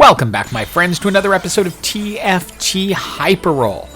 Welcome back, my friends, to another episode of TFT Hyperroll.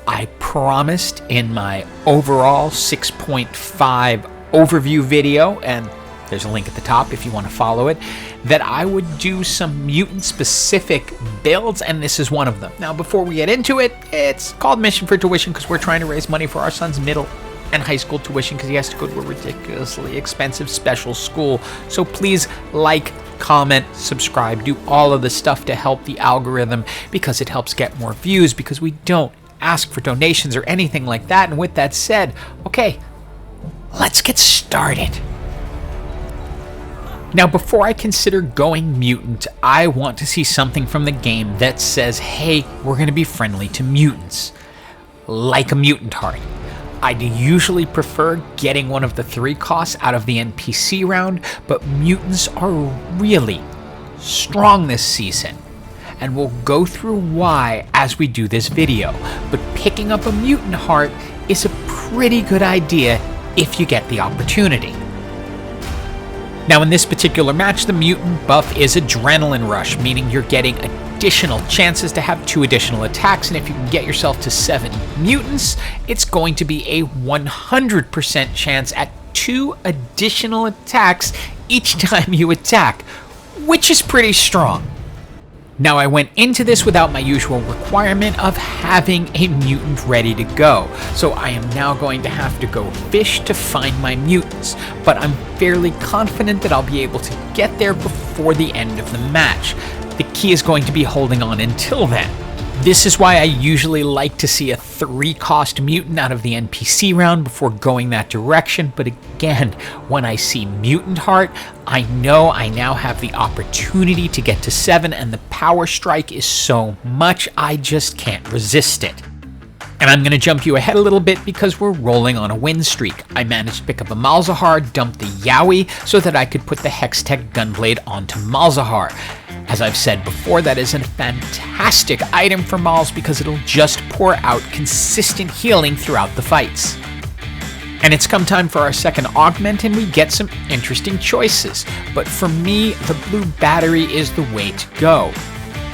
I promised in my overall 6.5 overview video, and there's a link at the top if you want to follow it, that I would do some mutant-specific builds, and this is one of them. Now, before we get into it, it's called Mission for Tuition because we're trying to raise money for our son's middle and high school tuition because he has to go to a ridiculously expensive special school. So please like, comment, subscribe, do all of the stuff to help the algorithm because it helps get more views, because we don't ask for donations or anything like that. And with that said, okay, let's get started. Now, before I consider going mutant, I want to see something from the game that says, hey, we're going to be friendly to mutants, like a mutant heart. I'd usually prefer getting one of the 3 costs out of the NPC round, but mutants are really strong this season, and we'll go through why as we do this video. But picking up a mutant heart is a pretty good idea if you get the opportunity. Now, in this particular match, the mutant buff is Adrenaline Rush, meaning you're getting additional chances to have 2 additional attacks, and if you can get yourself to 7 mutants, it's going to be a 100% chance at 2 additional attacks each time you attack, which is pretty strong. Now, I went into this without my usual requirement of having a mutant ready to go, so I am now going to have to go fish to find my mutants, but I'm fairly confident that I'll be able to get there before the end of the match. The key is going to be holding on until then. This is why I usually like to see a 3-cost mutant out of the NPC round before going that direction, but again, when I see Mutant Heart, I know I now have the opportunity to get to 7, and the power strike is so much, I just can't resist it. And I'm going to jump you ahead a little bit because we're rolling on a win streak. I managed to pick up a Malzahar, dump the Yowie, so that I could put the Hextech Gunblade onto Malzahar. As I've said before, that is a fantastic item for Malz because it'll just pour out consistent healing throughout the fights. And it's come time for our second augment, and we get some interesting choices. But for me, the blue battery is the way to go.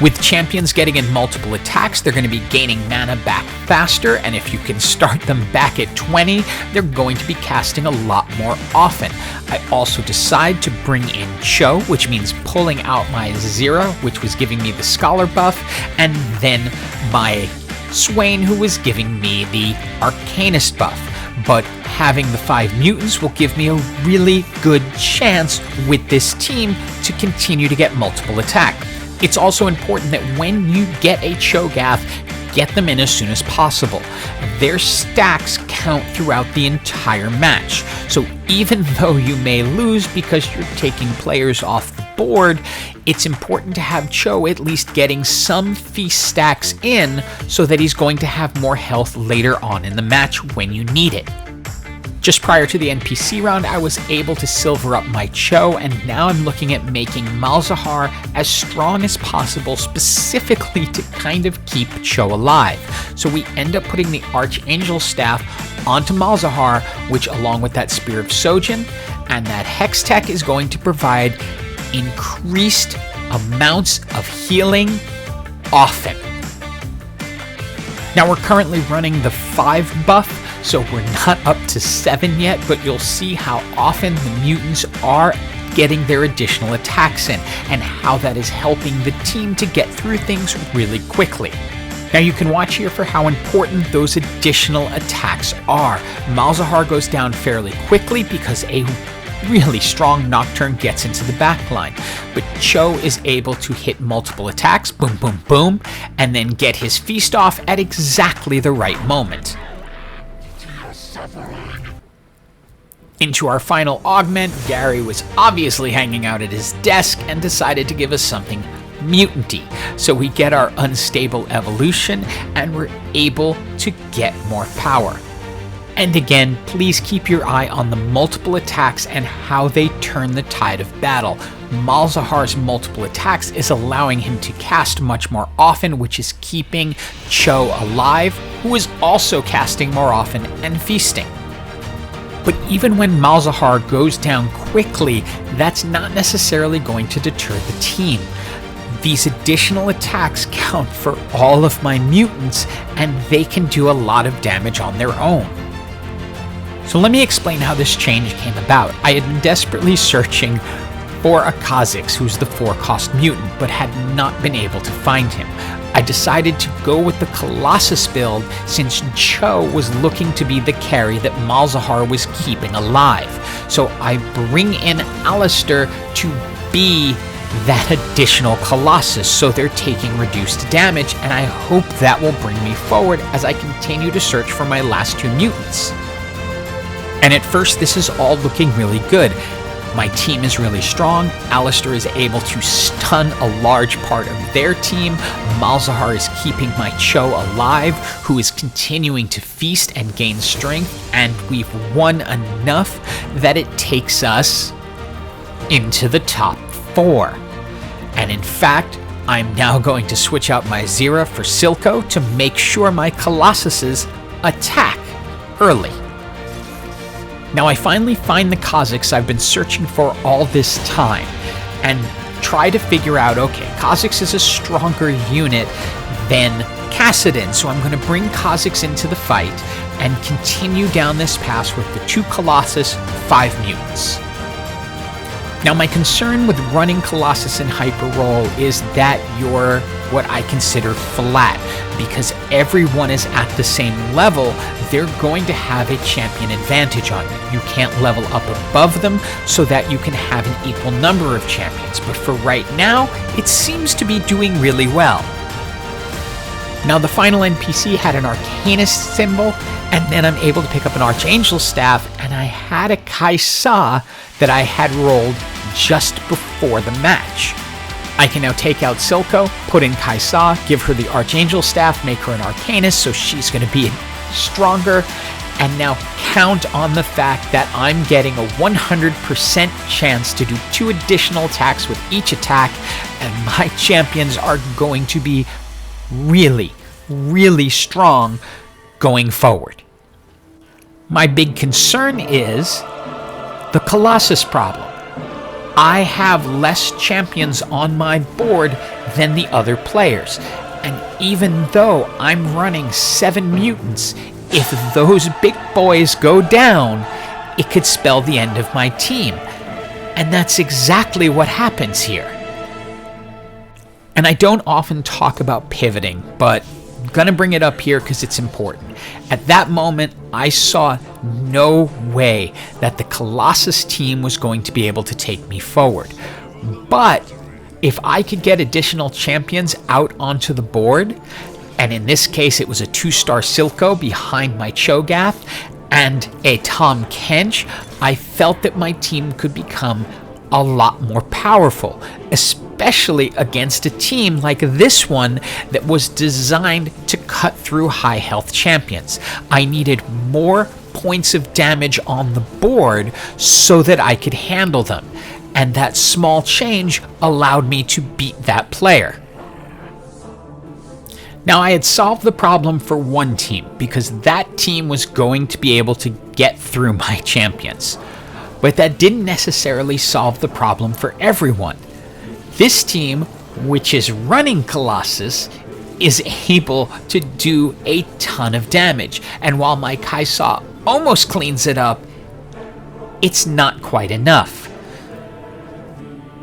With champions getting in multiple attacks, they're going to be gaining mana back faster, and if you can start them back at 20, they're going to be casting a lot more often. I also decide to bring in Cho, which means pulling out my Zera, which was giving me the Scholar buff, and then my Swain, who was giving me the Arcanist buff. But having the 5 mutants will give me a really good chance with this team to continue to get multiple attacks. It's also important that when you get a Cho'Gath, get them in as soon as possible. Their stacks count throughout the entire match, so even though you may lose because you're taking players off the board, it's important to have Cho at least getting some feast stacks in so that he's going to have more health later on in the match when you need it. Just prior to the NPC round, I was able to silver up my Cho, and now I'm looking at making Malzahar as strong as possible, specifically to kind of keep Cho alive. So we end up putting the Archangel Staff onto Malzahar, which along with that Spear of Sojin and that Hextech is going to provide increased amounts of healing often. Now we're currently running the 5 buff, so we're not up to 7 yet, but you'll see how often the mutants are getting their additional attacks in, and how that is helping the team to get through things really quickly. Now you can watch here for how important those additional attacks are. Malzahar goes down fairly quickly because a really strong Nocturne gets into the backline, but Cho is able to hit multiple attacks, boom, boom, boom, and then get his feast off at exactly the right moment. Into our final augment, Gary was obviously hanging out at his desk and decided to give us something mutanty. So we get our unstable evolution and we're able to get more power. And again, please keep your eye on the multiple attacks and how they turn the tide of battle. Malzahar's multiple attacks is allowing him to cast much more often, which is keeping Cho alive, who is also casting more often and feasting. But even when Malzahar goes down quickly, that's not necessarily going to deter the team. These additional attacks count for all of my mutants, and they can do a lot of damage on their own. So let me explain how this change came about. I had been desperately searching for a Kha'Zix, who's the 4-cost mutant, but had not been able to find him. I decided to go with the Colossus build since Cho was looking to be the carry that Malzahar was keeping alive. So I bring in Alistair to be that additional Colossus, so they're taking reduced damage, and I hope that will bring me forward as I continue to search for my last 2 mutants. And at first this is all looking really good. My team is really strong. Alistair is able to stun a large part of their team. Malzahar is keeping my Cho alive, who is continuing to feast and gain strength, and we've won enough that it takes us into the top 4. And in fact, I'm now going to switch out my Zira for Silco to make sure my Colossuses attack early. Now I finally find the Kha'Zix I've been searching for all this time, and try to figure out, okay, Kha'Zix is a stronger unit than Kassadin, so I'm going to bring Kha'Zix into the fight and continue down this path with the 2 Colossus, 5 mutants. Now my concern with running Colossus in Hyper Roll is that you're what I consider flat, because everyone is at the same level. They're going to have a champion advantage on you. You can't level up above them so that you can have an equal number of champions, but for right now, it seems to be doing really well. Now the final NPC had an Arcanist symbol, and then I'm able to pick up an Archangel staff, and I had a Kaisa that I had rolled just before the match. I can now take out Silco, put in Kaisa, give her the Archangel staff, make her an Arcanist, so she's going to be stronger, and now count on the fact that I'm getting a 100% chance to do 2 additional attacks with each attack, and my champions are going to be really, really strong going forward. My big concern is the Colossus problem. I have less champions on my board than the other players, and even though I'm running 7 mutants, if those big boys go down, it could spell the end of my team. And that's exactly what happens here. And I don't often talk about pivoting, but I'm gonna bring it up here because it's important. At that moment, I saw no way that the Colossus team was going to be able to take me forward. But if I could get additional champions out onto the board, and in this case it was a 2-star Silco behind my Cho'Gath and a Tahm Kench, I felt that my team could become a lot more powerful, especially against a team like this one that was designed to cut through high health champions. I needed more points of damage on the board so that I could handle them, and that small change allowed me to beat that player. Now I had solved the problem for one team because that team was going to be able to get through my champions. But that didn't necessarily solve the problem for everyone. This team, which is running Colossus, is able to do a ton of damage. And while my Kaisa almost cleans it up, it's not quite enough.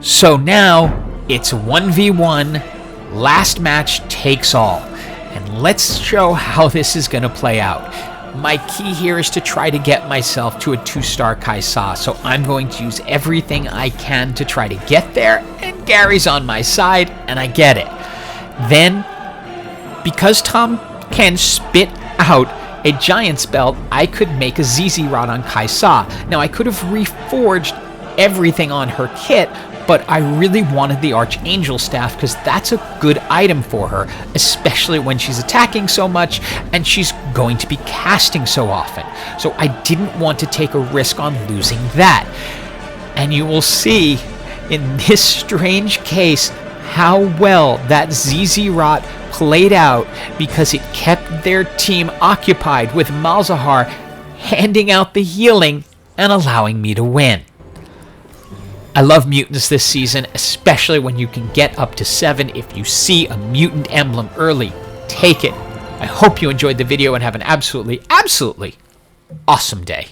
So now it's 1v1, last match takes all. And let's show how this is going to play out. My key here is to try to get myself to a 2-star Kaisa, so I'm going to use everything I can to try to get there, and Gary's on my side, and I get it. Then, because Tahm Kench spit out a Giant's Belt, I could make a ZZ Rod on Kaisa. Now, I could have reforged everything on her kit, but I really wanted the Archangel Staff because that's a good item for her, especially when she's attacking so much and she's going to be casting so often. So I didn't want to take a risk on losing that. And you will see in this strange case how well that ZZ Rot played out because it kept their team occupied with Malzahar handing out the healing and allowing me to win. I love mutants this season, especially when you can get up to 7 if you see a mutant emblem early. Take it. I hope you enjoyed the video and have an absolutely, absolutely awesome day.